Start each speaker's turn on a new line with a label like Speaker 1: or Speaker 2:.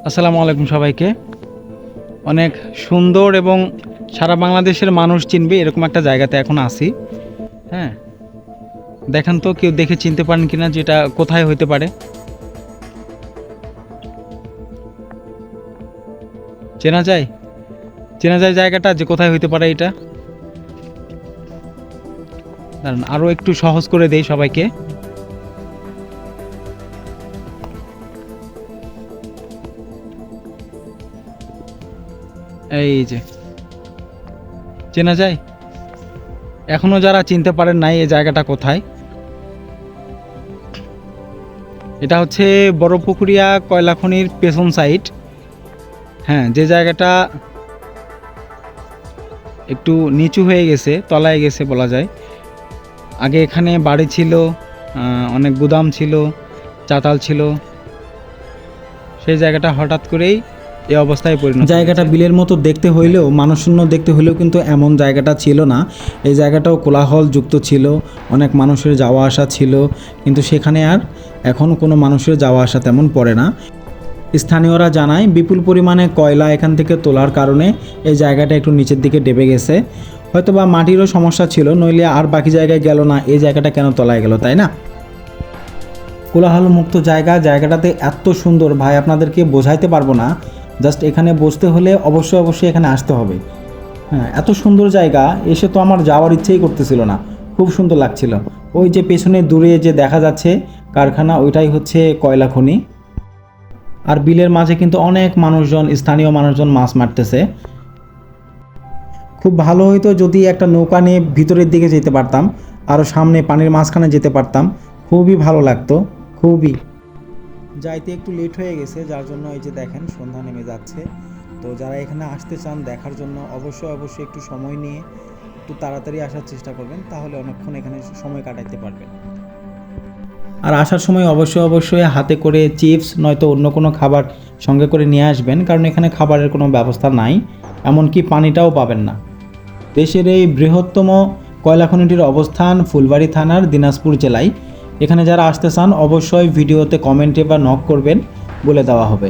Speaker 1: আসসালামু আলাইকুম সবাইকে। অনেক সুন্দর এবং সারা বাংলাদেশের মানুষ চিনবে এরকম একটা জায়গাতে এখন আসি। হ্যাঁ, দেখেন তো কেউ দেখে চিনতে পারেন কিনা যেটা কোথায় হইতে পারে। চেনা যায় জায়গাটা যে কোথায় হইতে পারে এটা। দাঁড়ান আরও একটু সহজ করে দেই সবাইকে। এই যে চেনা যায়, এখনো যারা চিনতে পারেন নাই এই জায়গাটা কোথায়। এটা হচ্ছে বড়পুকুরিয়া কয়লা খনির পেছন সাইড। হ্যাঁ, যে জায়গাটা একটু নিচু হয়ে গেছে, তলায় গেছে বলা যায়। আগে এখানে বাড়ি ছিল, অনেক গুদাম ছিল, চাতাল ছিল। সেই জায়গাটা হঠাৎ করেই এই অবস্থায় পরিণত। জায়গাটা বিলের মতো দেখতে হইলেও মানুষশূন্য দেখতে হইলেও কিন্তু এমন জায়গাটা ছিল না। এই জায়গাটাও কোলাহল যুক্ত ছিল, অনেক মানুষের যাওয়া আসা ছিল, কিন্তু সেখানে আর এখন কোনো মানুষের যাওয়া আসা তেমন পড়ে না। স্থানীয়রা জানায় বিপুল পরিমাণে কয়লা এখান থেকে তোলার কারণে এই জায়গাটা একটু নিচের দিকে ডেবে গেছে। হয়তো বা মাটিরও সমস্যা ছিল, নইলে আর বাকি জায়গায় গেল না, এই জায়গাটা কেন তলায় গেল, তাই না? কোলাহল মুক্ত জায়গাটাতে এত সুন্দর ভাই, আপনাদেরকে বোঝাইতে পারবো না। জাস্ট এখানে বসতে হলে অবশ্যই এখানে আসতে হবে। হ্যাঁ, এত সুন্দর জায়গা, এসে তো আমার যাওয়ার ইচ্ছেই করতেছিল না, খুব সুন্দর লাগছিল। ওই যে পেছনে দূরে যে দেখা যাচ্ছে কারখানা, ওইটাই হচ্ছে কয়লা খনি। আর বিলের মাঝে কিন্তু অনেক মানুষজন, স্থানীয় মানুষজন মাছ মারতেছে। খুব ভালো হইতো যদি একটা নৌকা নিয়ে ভিতরের দিকে যেতে পারতাম, আরও সামনে পানির মাঝখানে যেতে পারতাম, খুবই ভালো লাগতো। খুবই যাইতে একটু লেট হয়ে গেছে, যার জন্য এই যে দেখেন সন্ধ্যা নেমে যাচ্ছে। তো যারা এখানে আসতে চান দেখার জন্য অবশ্যই একটু সময় নিয়ে একটু তাড়াতাড়ি আসার চেষ্টা করবেন, তাহলে অনেকক্ষণ এখানে সময় কাটাইতে পারবেন। আর আসার সময় অবশ্যই হাতে করে চিপস নয়তো অন্য কোনো খাবার সঙ্গে করে নিয়ে আসবেন, কারণ এখানে খাবারের কোনো ব্যবস্থা নাই, এমনকি পানিটাও পাবেন না। দেশের এই বৃহত্তম কয়লা খনিটির অবস্থান ফুলবাড়ী থানার দিনাজপুর জেলায়। এখানে যারা আসতে চান অবশ্যই ভিডিওতে কমেন্টে বা নক করবেন, বলে দেওয়া হবে।